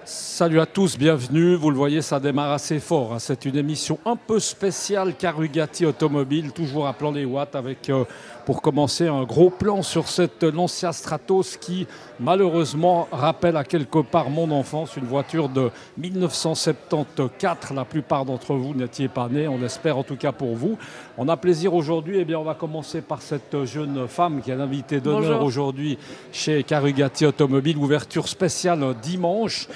Salut à tous, bienvenue. Vous le voyez, ça démarre assez fort. C'est une émission un peu spéciale Carugati Automobile, toujours à plan les watts, avec pour commencer un gros plan sur cette Lancia Stratos qui malheureusement rappelle à quelque part mon enfance, une voiture de 1974. La plupart d'entre vous n'étiez pas nés, on l'espère en tout cas pour vous. On a plaisir aujourd'hui, eh bien on va commencer par cette jeune femme qui est l'invitée d'honneur aujourd'hui chez Carugati Automobile, ouverture spéciale dimanche.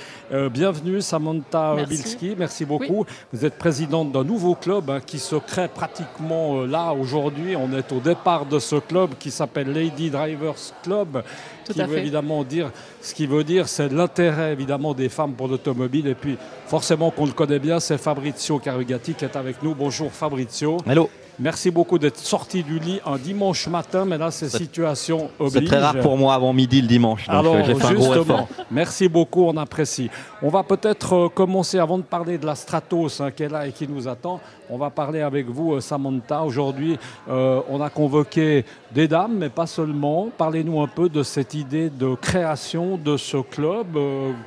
Bienvenue Samantha Bilski, merci beaucoup. Oui. Vous êtes présidente d'un nouveau club qui se crée pratiquement là aujourd'hui. On est au départ de ce club qui s'appelle Lady Drivers Club, qui veut évidemment dire, ce qui veut dire, c'est l'intérêt évidemment des femmes pour l'automobile. Et puis forcément qu'on le connaît bien, c'est Fabrizio Carugati qui est avec nous. Bonjour Fabrizio. Hello. Merci beaucoup d'être sorti du lit un dimanche matin, mais là, c'est situation oblige. C'est très rare pour moi avant midi le dimanche, donc alors, j'ai fait un gros effort. Merci beaucoup, on apprécie. On va peut-être commencer, avant de parler de la Stratos qui est là et qui nous attend, on va parler avec vous, Samantha. Aujourd'hui, on a convoqué des dames, mais pas seulement. Parlez-nous un peu de cette idée de création de ce club.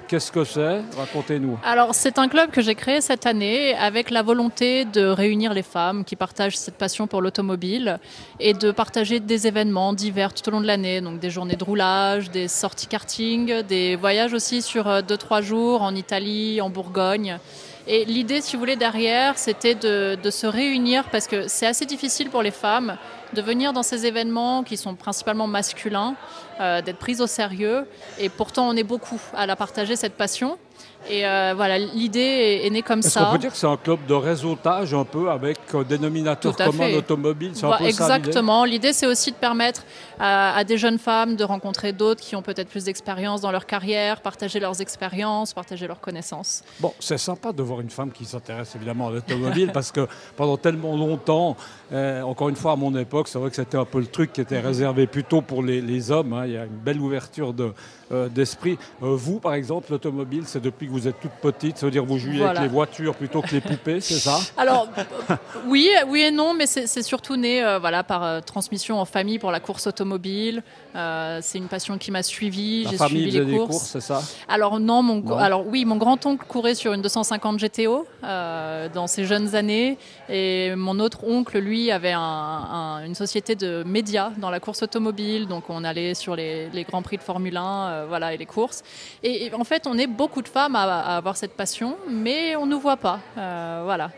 Qu'est-ce que c'est? Racontez-nous. Alors, c'est un club que j'ai créé cette année avec la volonté de réunir les femmes qui partagent cette passion pour l'automobile et de partager des événements divers tout au long de l'année, donc des journées de roulage, des sorties karting, des voyages aussi sur 2-3 jours en Italie, en Bourgogne. Et l'idée, si vous voulez, derrière, c'était de se réunir parce que c'est assez difficile pour les femmes de venir dans ces événements qui sont principalement masculins, d'être prises au sérieux. Et pourtant, on est beaucoup à la partager, cette passion. Et voilà, l'idée est née comme ça. Est-ce qu'on peut dire que c'est un club de réseautage un peu avec dénominateur commun automobile? C'est un peu exactement. L'idée, c'est aussi de permettre à des jeunes femmes de rencontrer d'autres qui ont peut-être plus d'expérience dans leur carrière, partager leurs expériences, partager leurs connaissances. Bon, c'est sympa de voir une femme qui s'intéresse évidemment à l'automobile parce que pendant tellement longtemps, encore une fois à mon époque, c'est vrai que c'était un peu le truc qui était réservé plutôt pour les hommes. Il y a une belle ouverture d'esprit. Vous, par exemple, l'automobile, c'est depuis que vous êtes toute petite, ça veut dire que vous jouiez avec les voitures plutôt que les poupées, c'est ça? Alors, oui et non, mais c'est surtout né par transmission en famille pour la course automobile. C'est une passion qui m'a suivie. J'ai suivi les courses, c'est ça? Alors non, mon grand-oncle courait sur une 250 GTO dans ses jeunes années, et mon autre oncle, lui, avait une société de médias dans la course automobile, donc on allait sur les grands prix de Formule 1, et les courses. Et en fait, on est beaucoup de femmes à avoir cette passion, mais on ne nous voit pas.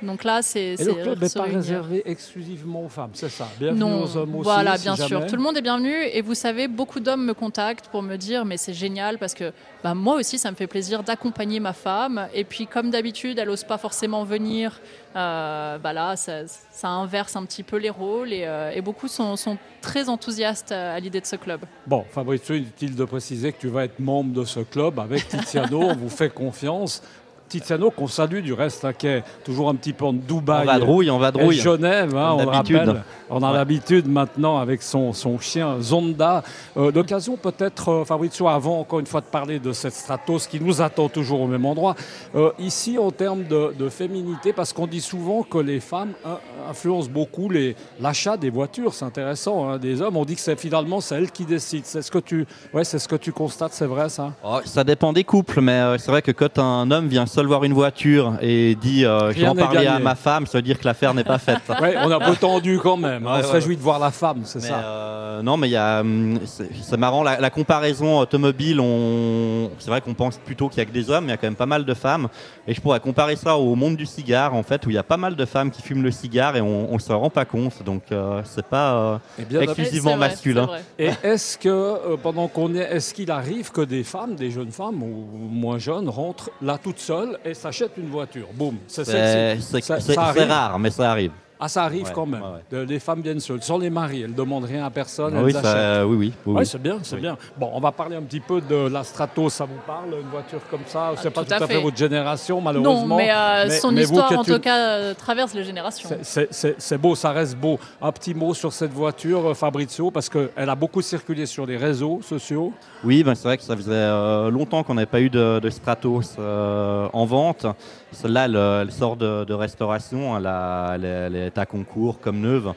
Donc là, c'est... Et le club n'est pas réservé exclusivement aux femmes, c'est ça? Bienvenue aux hommes aussi. Voilà, bien sûr. Tout le monde est bienvenu. Et vous savez, beaucoup d'hommes me contactent pour me dire mais c'est génial parce que moi aussi, ça me fait plaisir d'accompagner ma femme. Et puis, comme d'habitude, elle n'ose pas forcément venir. Là, ça inverse un petit peu les rôles et beaucoup sont très enthousiastes à l'idée de ce club. Bon, Fabrizio, inutile de préciser que tu vas être membre de ce club avec Tiziano. On vous fait confiance. Tiziano, qu'on salue du reste, qui est toujours un petit peu en Dubaï. On vadrouille. Genève, on le rappelle. On a l'habitude maintenant avec son chien Zonda. L'occasion peut-être, Fabrizio, avant encore une fois de parler de cette Stratos qui nous attend toujours au même endroit. Ici, en termes de féminité, parce qu'on dit souvent que les femmes influencent beaucoup l'achat des voitures. C'est intéressant, des hommes. On dit que finalement, c'est elles qui décident. C'est ce que tu constates, c'est vrai ça? Ça dépend des couples, mais c'est vrai que quand un homme vient seul voir une voiture et dit je vais en parler à ma femme, ça veut dire que l'affaire n'est pas faite. Ouais, on a peu tendu quand même. On se réjouit de voir la femme, c'est ça. Non, mais c'est marrant, la comparaison automobile, c'est vrai qu'on pense plutôt qu'il n'y a que des hommes, mais il y a quand même pas mal de femmes. Et je pourrais comparer ça au monde du cigare, en fait, où il y a pas mal de femmes qui fument le cigare et on ne se rend pas compte. Donc, c'est pas exclusivement masculin. Et est-ce que, pendant qu'on est-ce qu'il arrive que des femmes, des jeunes femmes ou moins jeunes, rentrent là toutes seules et s'achètent une voiture? Boum. C'est rare, mais ça arrive. Ah, ça arrive quand même. Les femmes viennent seules, sans les maris. Elles ne demandent rien à personne. Oui, c'est bien, c'est bien. Bon, on va parler un petit peu de la Stratos. Ça vous parle, une voiture comme ça? C'est pas tout à fait votre génération, malheureusement. Non, mais son histoire, en tout cas, traverse les générations. C'est beau, ça reste beau. Un petit mot sur cette voiture, Fabrizio, parce qu'elle a beaucoup circulé sur les réseaux sociaux. Oui, c'est vrai que ça faisait longtemps qu'on n'avait pas eu de Stratos en vente. Celle-là, elle sort de restauration. Elle est à concours comme neuve.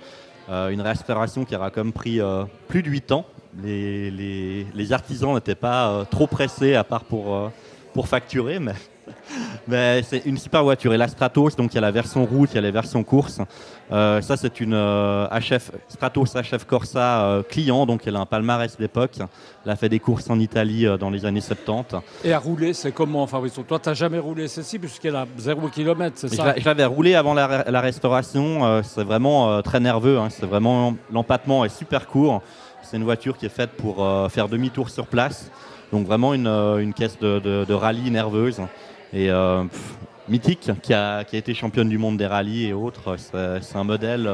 Une restauration qui aura comme pris plus de 8 ans. Les artisans n'étaient pas trop pressés, à part pour pour facturer, mais c'est une super voiture. Et la Stratos, donc il y a la version route, il y a la version course. Ça, c'est une Stratos HF Corsa client, donc elle a un palmarès d'époque. Elle a fait des courses en Italie dans les années 70. Et à rouler, c'est comment, Fabrice? Toi, tu n'as jamais roulé celle-ci puisqu'elle a 0 km, c'est ça? Je l'avais roulé avant la restauration. C'est vraiment très nerveux. Hein. C'est vraiment, l'empattement est super court. C'est une voiture qui est faite pour faire demi-tour sur place. Donc vraiment une caisse de rallye nerveuse. Et mythique, qui a été championne du monde des rallyes et autres. C'est un modèle.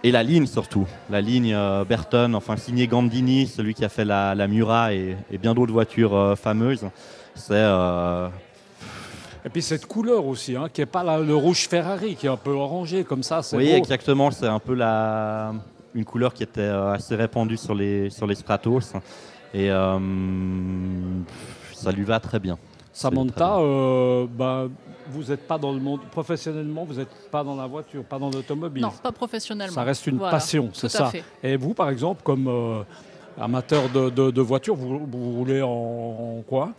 Et la ligne surtout. La ligne Burton, enfin signé Gandini, celui qui a fait la Mura et bien d'autres voitures fameuses. C'est... Et puis cette couleur aussi, hein, qui n'est pas le rouge Ferrari, qui est un peu orangé comme ça. Oui, beau. exactement. C'est un peu une couleur qui était assez répandue sur les Stratos. Et ça lui va très bien. Samantha, vous n'êtes pas dans le monde professionnellement, vous n'êtes pas dans la voiture, pas dans l'automobile. Non, pas professionnellement. Ça reste une passion, c'est ça. Fait. Et vous, par exemple, comme amateur de voiture, vous roulez en quoi?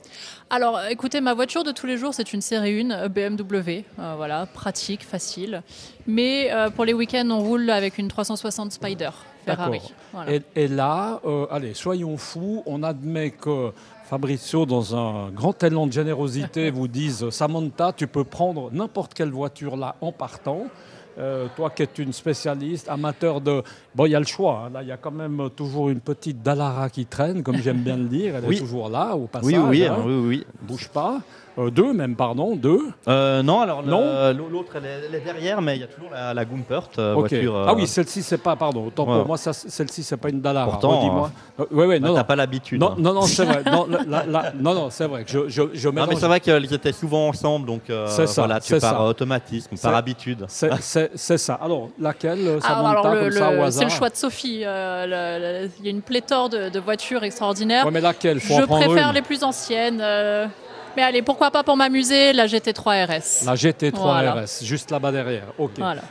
Alors, écoutez, ma voiture de tous les jours, c'est une série 1 BMW. Voilà, pratique, facile. Mais pour les week-ends, on roule avec une 360 Spider Ferrari. Voilà. Et là, allez, soyons fous, on admet que Fabrizio, dans un grand élan de générosité, vous dise « Samantha, tu peux prendre n'importe quelle voiture là en partant ». Toi qui es une spécialiste, amateur de... Bon, il y a le choix. Hein. Là, il y a quand même toujours une petite Dallara qui traîne, comme j'aime bien le dire. Elle est toujours là, au passage. Oui. Bouge pas. Deux même, pardon. Deux. Non, alors l'autre, elle est derrière, mais il y a toujours la Gumpert voiture. Ah oui, celle-ci, c'est pas... Pardon, autant pour moi, celle-ci, c'est pas une Dallara. Pourtant, dis-moi. Non, t'as pas l'habitude. Non, c'est vrai. Non, c'est vrai que je mélange. Non, mais c'est vrai qu'ils étaient souvent ensemble, donc voilà, tu pars automatisme, par habitude. C'est ça. Alors, laquelle, Samantha, comme ça, au hasard? C'est le choix de Sophie. Il y a une pléthore de voitures extraordinaires. Ouais, mais laquelle? Je préfère les plus anciennes. Mais allez, pourquoi pas pour m'amuser, la GT3 RS. La GT3 RS, juste là-bas derrière. Ok. Voilà.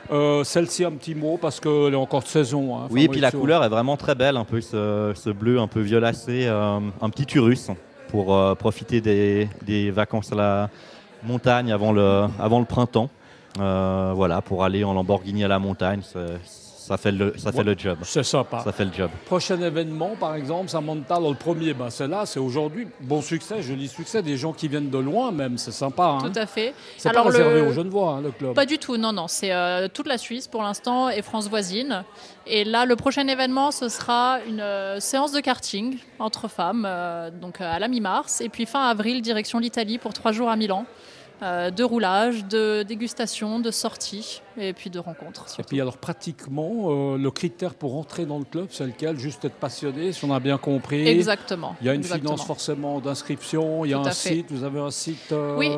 Celle-ci, un petit mot, parce qu'elle est encore de saison. Hein, oui, et puis la couleur est vraiment très belle, un peu ce bleu un peu violacé, un petit Urus pour profiter des vacances à la montagne avant le printemps. Voilà, pour aller en Lamborghini à la montagne. Ça fait le job. C'est sympa. Ça fait le job. Prochain événement, par exemple, Samantha, le premier, c'est là, c'est aujourd'hui. Bon succès, joli succès, des gens qui viennent de loin même, c'est sympa. Hein. Tout à fait. C'est pas réservé aux Genevois, hein, le club. Pas du tout, non. C'est toute la Suisse pour l'instant et France voisine. Et là, le prochain événement, ce sera une séance de karting entre femmes, donc à la mi-mars. Et puis fin avril, direction l'Italie pour 3 jours à Milan. De roulage, de dégustation, de sortie et puis de rencontres. Surtout. Et puis alors pratiquement, le critère pour entrer dans le club, c'est lequel? Juste être passionné, si on a bien compris. Exactement. Il y a une finance forcément d'inscription, il y a un site, vous avez un site oui,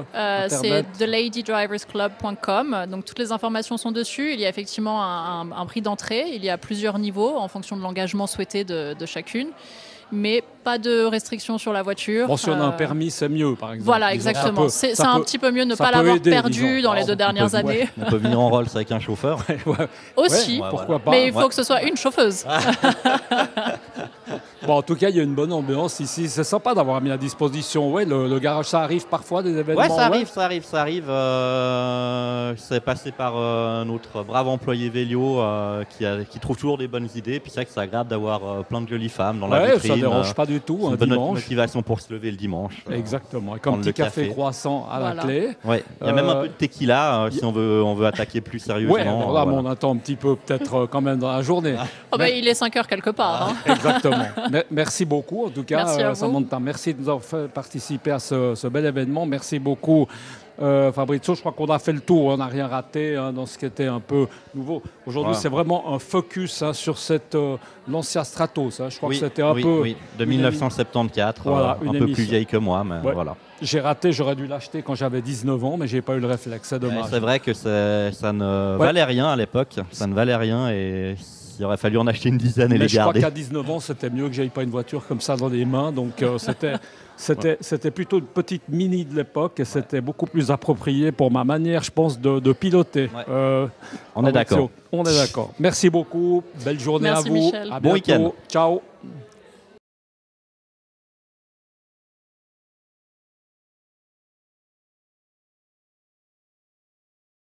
c'est theladydriversclub.com, donc toutes les informations sont dessus. Il y a effectivement un prix d'entrée, il y a plusieurs niveaux en fonction de l'engagement souhaité de chacune. Mais pas de restrictions sur la voiture. Bon, si on a un permis, c'est mieux, par exemple. Voilà, exactement. C'est un petit peu mieux de ne pas l'avoir perdu dans les 2 dernières années. On peut venir en Rolls avec un chauffeur. Aussi, pourquoi pas. Mais il faut que ce soit une chauffeuse. Bon, en tout cas, il y a une bonne ambiance ici. C'est sympa d'avoir mis à disposition. Ouais, le garage, ça arrive parfois, des événements. Ouais, ça arrive. C'est passé par notre brave employé Vélio qui trouve toujours des bonnes idées. Puis c'est vrai que c'est agréable d'avoir plein de jolies femmes dans la vitrine. Ça ne dérange pas du tout. C'est une bonne motivation pour se lever le dimanche. Exactement. Et comme petit café croissant à la clé. Ouais. Il y a même un peu de tequila si on veut attaquer plus sérieusement. Ouais, là, on attend un petit peu peut-être quand même dans la journée. Il est 5 heures quelque part. Hein. Exactement. Merci beaucoup en tout cas, Samantha. Merci de nous avoir fait participer à ce bel événement. Merci beaucoup. Fabrizio, je crois qu'on a fait le tour, on n'a rien raté dans ce qui était un peu nouveau. Aujourd'hui, c'est vraiment un focus sur cette Lancia Stratos. Je crois que c'était un peu... Oui, de 1974, un peu plus vieille que moi, mais voilà. J'ai raté, j'aurais dû l'acheter quand j'avais 19 ans, mais je n'ai pas eu le réflexe, c'est dommage. C'est vrai que ça ne valait rien à l'époque, ça ne valait rien et... Il aurait fallu en acheter une dizaine et les garder. Je crois qu'à 19 ans, c'était mieux que j'aille pas une voiture comme ça dans les mains. Donc c'était plutôt une petite Mini de l'époque et c'était beaucoup plus approprié pour ma manière, je pense, de piloter. On est d'accord. On est d'accord. Merci beaucoup. Belle journée à vous. Michel. À bon week-end. Ciao.